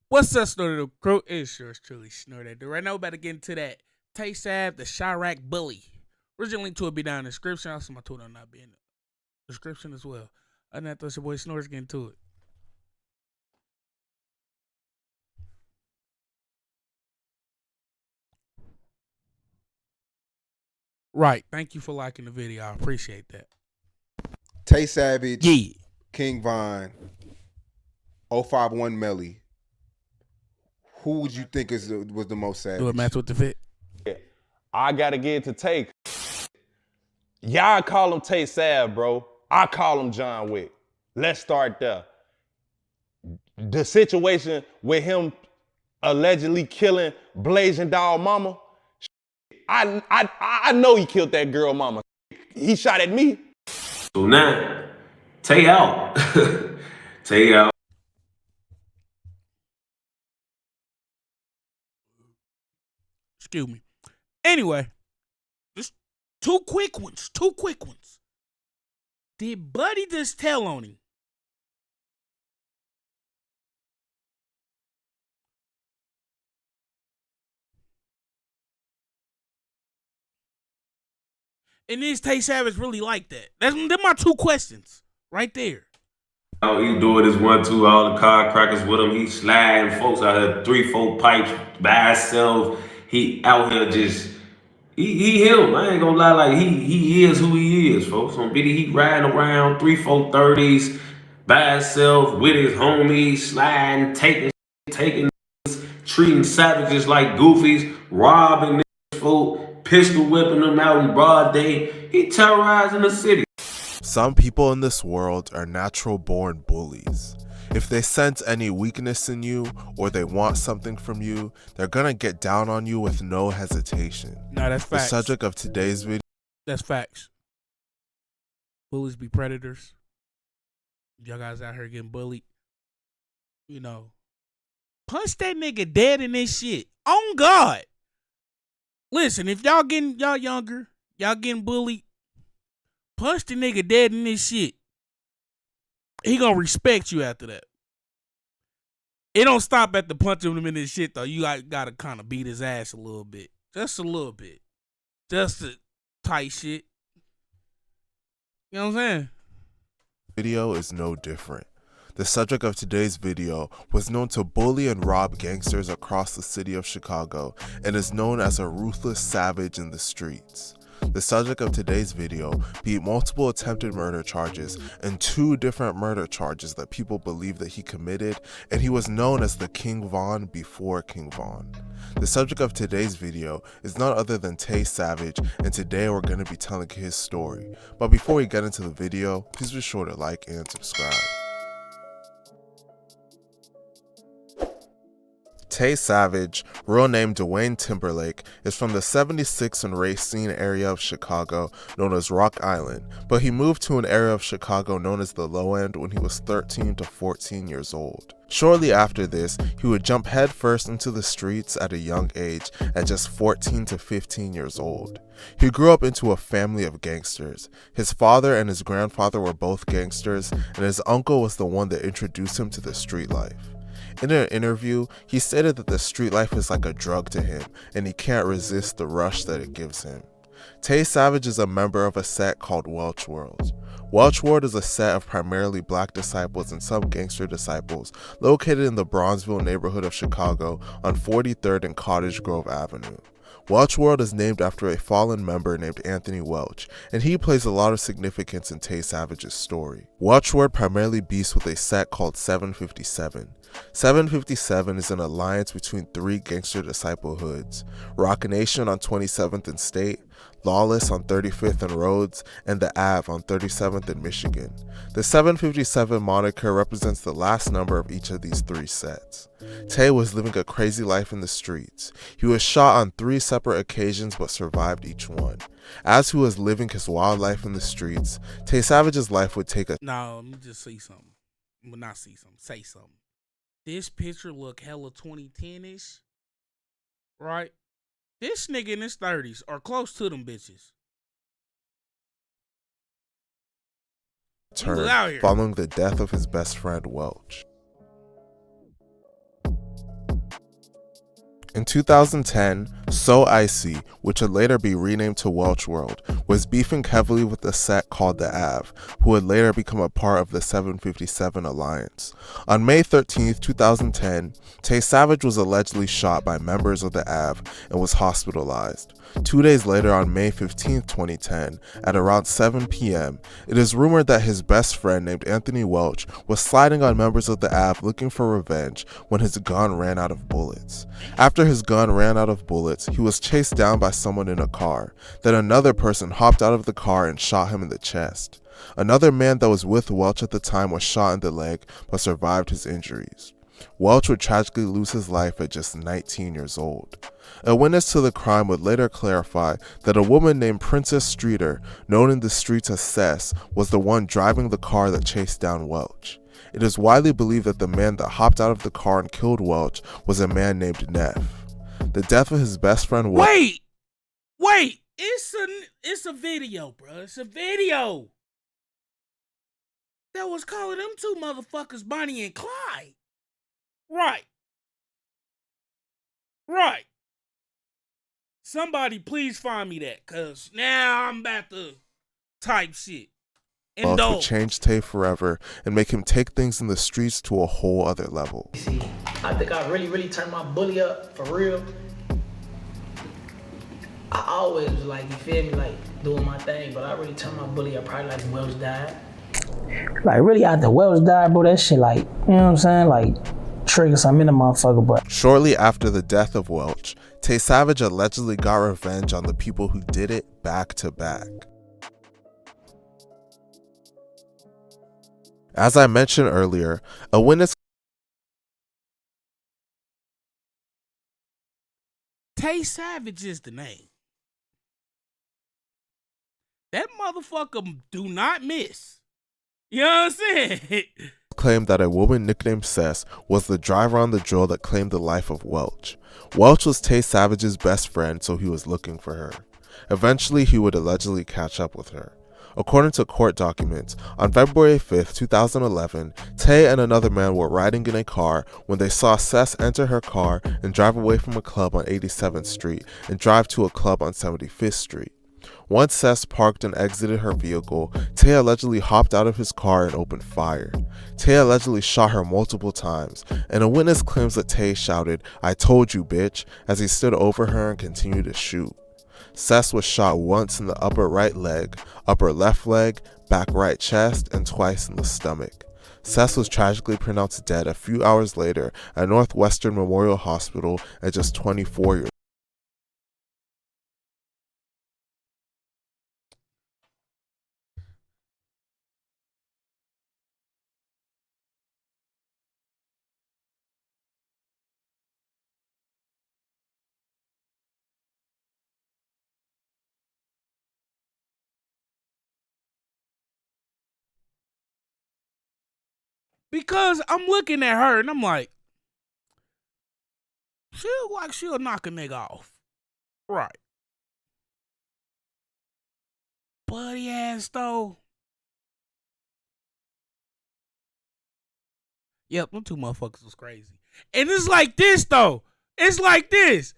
What's up, Snorted Crew? It's yours truly, Snorted. Right now, we're about to get into that Tay Savage, the Chiraq bully. Original link to it be down in the description. Also, my Twitter will not be in the description as well. Other than that, that's your boy Snort's getting to it. Right. Thank you for liking the video. I appreciate that. Tay Savage, Yeah. King Von, 051 Melly. Who would you think was the most savage? Do it match with the fit? I gotta get to Tay. Y'all call him Tay Savage, bro. I call him John Wick. Let's start there. The situation with him allegedly killing Blazing Dog Mama. I know he killed that girl mama. He shot at me. So now, Tay out. Tay out. Excuse me. Anyway, just two quick ones. Did Buddy just tell on him? And is Tay Savage really like that? They're my two questions right there. He doing his 1-2, all the car crackers with him. He sliding folks out here, 3-4 pipes by himself. He out here just, he him. I ain't gonna lie, like he is who he is, folks. On video, he riding around 3-4 30s by himself with his homies, sliding, taking, treating savages like goofies, robbing folk, pistol whipping them out in broad day. He terrorizing the city. Some people in this world are natural born bullies. If they sense any weakness in you or they want something from you, they're gonna get down on you with no hesitation. No, that's facts. The subject of today's video. That's facts. Bullies be predators. Y'all guys out here getting bullied. You know, punch that nigga dead in this shit. On God. Listen, if y'all younger, y'all getting bullied, punch the nigga dead in this shit. He gonna respect you after that. It don't stop at the punching him in this shit though. You gotta kind of beat his ass a little bit, just a little bit, just the tight shit. You know what I'm saying? Video is no different. The subject of today's video was known to bully and rob gangsters across the city of Chicago and is known as a ruthless savage in the streets. The subject of today's video beat multiple attempted murder charges and 2 different murder charges that people believe that he committed, and he was known as the King Von before King Von. The subject of today's video is none other than Tay Savage, and today we're going to be telling his story. But before we get into the video, please be sure to like and subscribe. Tay Savage, real name Dwayne Timberlake, is from the 76th and Racine area of Chicago known as Rock Island, but he moved to an area of Chicago known as the Low End when he was 13 to 14 years old. Shortly after this, he would jump headfirst into the streets at a young age at just 14 to 15 years old. He grew up into a family of gangsters. His father and his grandfather were both gangsters, and his uncle was the one that introduced him to the street life. In an interview, he stated that the street life is like a drug to him, and he can't resist the rush that it gives him. Tay Savage is a member of a set called Welch World. Welch World is a set of primarily black disciples and some gangster disciples located in the Bronzeville neighborhood of Chicago on 43rd and Cottage Grove Avenue. Welch World is named after a fallen member named Anthony Welch, and he plays a lot of significance in Tay Savage's story. Welch World primarily beefs with a set called 757. 757 is an alliance between 3 gangster disciple hoods: Rock Nation on 27th and State, Lawless on 35th and Rhodes, and the Ave on 37th and Michigan. The 757 moniker represents the last number of each of these 3 sets. Tay was living a crazy life in the streets. He was shot on 3 separate occasions but survived each one. As he was living his wild life in the streets, Tay Savage's life would take a— Now, let me just see something. Well, not see something, say something. This picture look hella 2010-ish, right? This nigga in his 30s or close to them bitches. turn following the death of his best friend Welch. In 2010, So Icy, which would later be renamed to Welch World, was beefing heavily with a set called the Av, who would later become a part of the 757 Alliance. On May 13, 2010, Tay Savage was allegedly shot by members of the Av and was hospitalized. 2 days later, on May 15, 2010, at around 7 p.m., it is rumored that his best friend named Anthony Welch was sliding on members of the Av looking for revenge when his gun ran out of bullets. After his gun ran out of bullets, he was chased down by someone in a car. Then another person hopped out of the car and shot him in the chest. Another man that was with Welch at the time was shot in the leg but survived his injuries. Welch would tragically lose his life at just 19 years old. A witness to the crime would later clarify that a woman named Princess Streeter, known in the streets as Cess, was the one driving the car that chased down Welch. It is widely believed that the man that hopped out of the car and killed Welch was a man named Neff. The death of his best friend Welch— Wait! It's a video, bro. It's a video that was calling them two motherfuckers Bonnie and Clyde. Right. Somebody please find me that, cause now I'm about to type shit. Welch would change Tay forever and make him take things in the streets to a whole other level. See, I think I really turned my bully up for real. I always was like, you feel me, like doing my thing, but I really turned my bully up probably like Welch died. Like really after Welch died, bro, that shit like, you know what I'm saying? Like trigger something in the motherfucker, but. Shortly after the death of Welch, Tay Savage allegedly got revenge on the people who did it back to back. As I mentioned earlier, a witness— Tay Savage is the name. That motherfucker do not miss. You know what I'm saying? claimed that a woman nicknamed Cess was the driver on the drill that claimed the life of Welch. Welch was Tay Savage's best friend, so he was looking for her. Eventually, he would allegedly catch up with her. According to court documents, on February 5, 2011, Tay and another man were riding in a car when they saw Cess enter her car and drive away from a club on 87th Street and drive to a club on 75th Street. Once Cess parked and exited her vehicle, Tay allegedly hopped out of his car and opened fire. Tay allegedly shot her multiple times, and a witness claims that Tay shouted, "I told you, bitch," as he stood over her and continued to shoot. Cess was shot once in the upper right leg, upper left leg, back right chest, and twice in the stomach. Cess was tragically pronounced dead a few hours later at Northwestern Memorial Hospital at just 24 years. Because I'm looking at her and I'm like, she look like she'll knock a nigga off. Right. Buddy ass though. Yep, them two motherfuckers was crazy. And it's like this though. It's like this.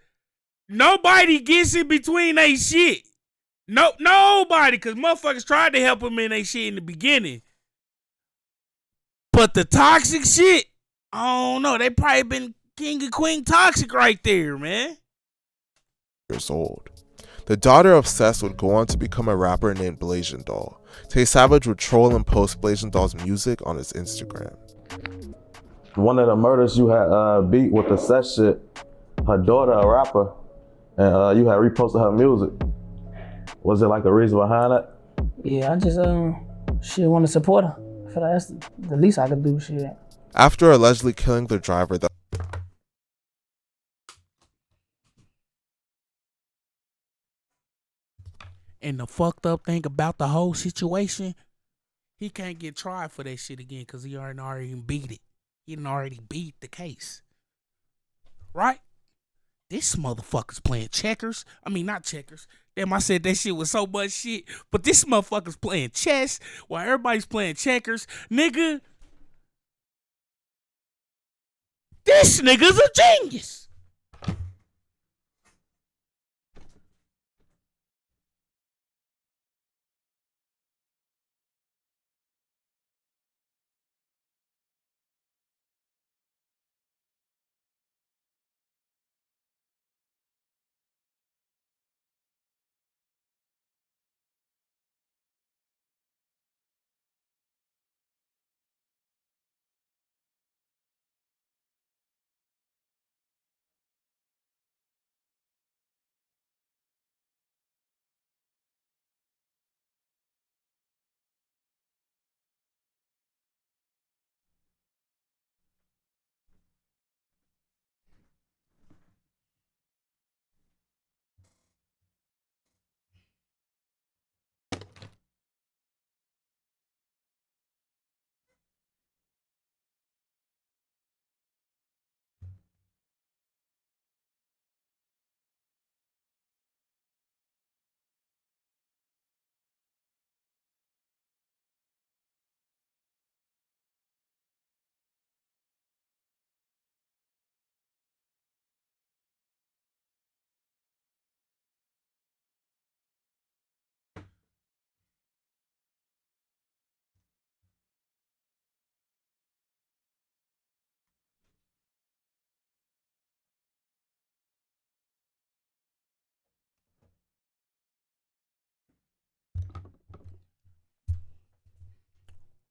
Nobody gets in between they shit. Nobody, cause motherfuckers tried to help them in they shit in the beginning. But the toxic shit, I don't know. They probably been king and queen toxic right there, man. Years old. The daughter of Cess would go on to become a rapper named Blazing Doll. Tay Savage would troll and post Blazing Doll's music on his Instagram. One of the murders you had beat with the Cess shit, her daughter a rapper, and you had reposted her music. Was there like a reason behind it? Yeah, I just she want to support her. I feel like that's the least I could do. Shit. After allegedly killing the driver, And the fucked up thing about the whole situation, he can't get tried for that shit again because he already beat it. He done already beat the case. Right? This motherfucker's playing checkers. I mean, not checkers. Damn, I said that shit was so much shit. But this motherfucker's playing chess while everybody's playing checkers. Nigga, this nigga's a genius.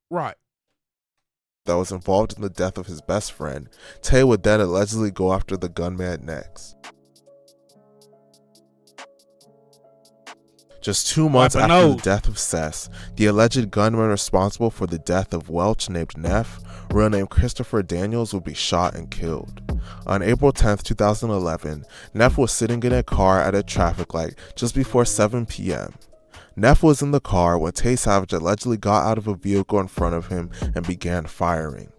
Right. that was involved in the death of his best friend, Tay would then allegedly go after the gunman next. Just 2 months Wipe a after the nose. death of Sess, the alleged gunman responsible for the death of Welch named Neff, real name Christopher Daniels, would be shot and killed. On April 10th, 2011, Neff was sitting in a car at a traffic light just before 7 p.m. Neff was in the car when Tay Savage allegedly got out of a vehicle in front of him and began firing.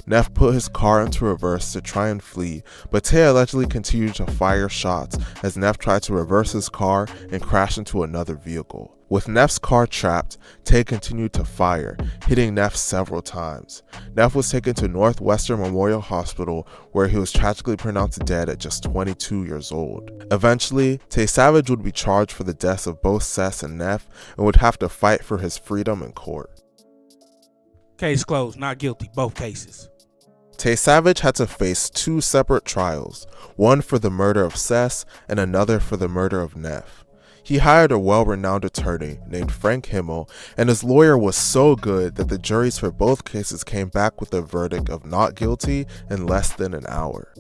Neff put his car into reverse to try and flee, but Tay allegedly continued to fire shots as Neff tried to reverse his car and crash into another vehicle. With Neff's car trapped, Tay continued to fire, hitting Neff several times. Neff was taken to Northwestern Memorial Hospital, where he was tragically pronounced dead at just 22 years old. Eventually, Tay Savage would be charged for the deaths of both Sess and Neff and would have to fight for his freedom in court. Case closed. Not guilty. Both cases. Tay Savage had to face 2 separate trials, one for the murder of Sess and another for the murder of Neff. He hired a well-renowned attorney named Frank Himmel, and his lawyer was so good that the juries for both cases came back with a verdict of not guilty in less than an hour.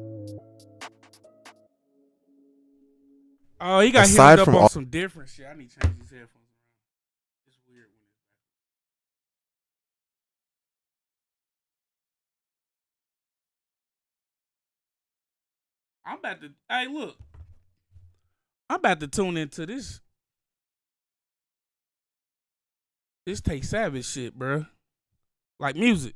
Oh, he got Aside hit up from on all- some different shit. I need to change these headphones around. It's weird when it's I'm about to. Hey, look. I'm about to tune into this. This Tay Savage shit, bruh. Like music.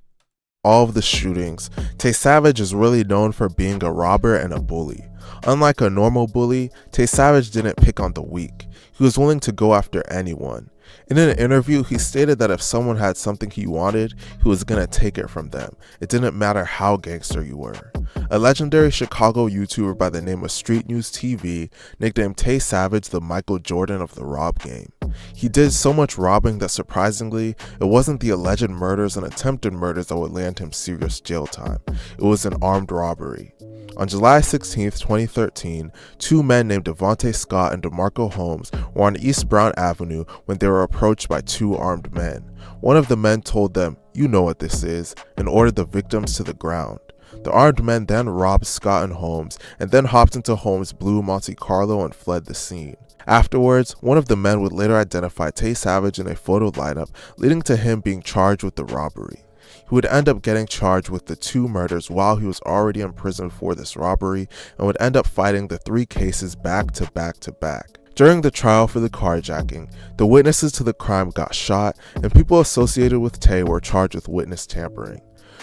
All of the shootings, Tay Savage is really known for being a robber and a bully. Unlike a normal bully, Tay Savage didn't pick on the weak. He was willing to go after anyone. In an interview, he stated that if someone had something he wanted, he was gonna take it from them. It didn't matter how gangster you were. A legendary Chicago YouTuber by the name of Street News TV nicknamed Tay Savage the Michael Jordan of the rob game. He did so much robbing that surprisingly, it wasn't the alleged murders and attempted murders that would land him serious jail time. It was an armed robbery. On July 16, 2013, 2 men named Devontae Scott and DeMarco Holmes were on East Brown Avenue when they were approached by 2 armed men. One of the men told them, "You know what this is," and ordered the victims to the ground. The armed men then robbed Scott and Holmes, and then hopped into Holmes' blue Monte Carlo and fled the scene. Afterwards, one of the men would later identify Tay Savage in a photo lineup, leading to him being charged with the robbery. He would end up getting charged with the 2 murders while he was already in prison for this robbery, and would end up fighting the 3 cases back to back to back. During the trial for the carjacking, the witnesses to the crime got shot, and people associated with Tay were charged with witness tampering.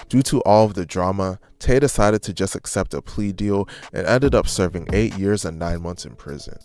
Due to all of the drama, Tay decided to just accept a plea deal and ended up serving 8 years and 9 months in prison.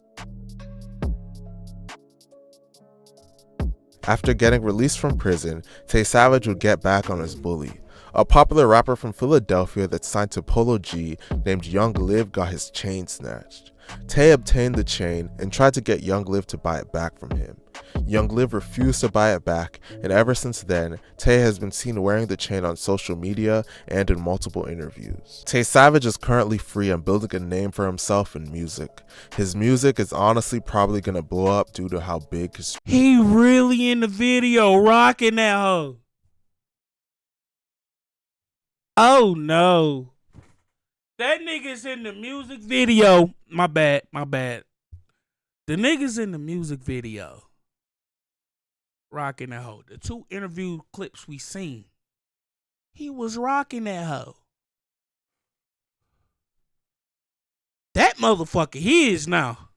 After getting released from prison, Tay Savage would get back on his bully. A popular rapper from Philadelphia that signed to Polo G named Young Liv got his chain snatched. Tay obtained the chain and tried to get Young Liv to buy it back from him. Young Liv refused to buy it back, and ever since then, Tay has been seen wearing the chain on social media and in multiple interviews. Tay Savage is currently free and building a name for himself in music. His music is honestly probably gonna blow up due to how big his... He really in the video rocking that hoe. Oh no. That nigga's in the music video. My bad. The nigga's in the music video. Rocking that hoe. The 2 interview clips we seen. He was rocking that hoe. That motherfucker he is now.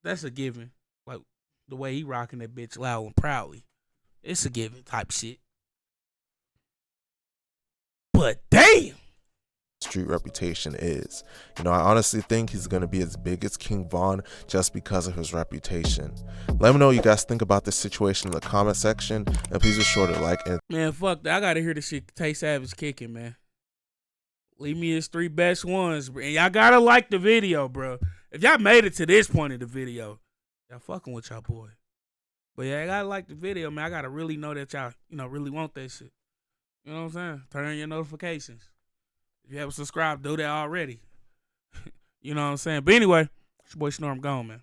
That's a given. Like the way he rocking that bitch loud and proudly. It's a given type shit. But damn. street reputation is. I honestly think he's going to be as big as King Von just because of his reputation. Let me know what you guys think about this situation in the comment section, and please be sure to like and... Man, fuck that. I gotta hear this shit Tay Savage kicking, man. Leave me his 3 best ones, bro. And y'all gotta like the video, bro. If y'all made it to this point of the video, y'all fucking with y'all boy. But yeah, I gotta like the video, man. I gotta really know that y'all, really want that shit. You know what I'm saying? Turn on your notifications. If you haven't subscribed, do that already. You know what I'm saying? But anyway, it's your boy Snorm gone, man.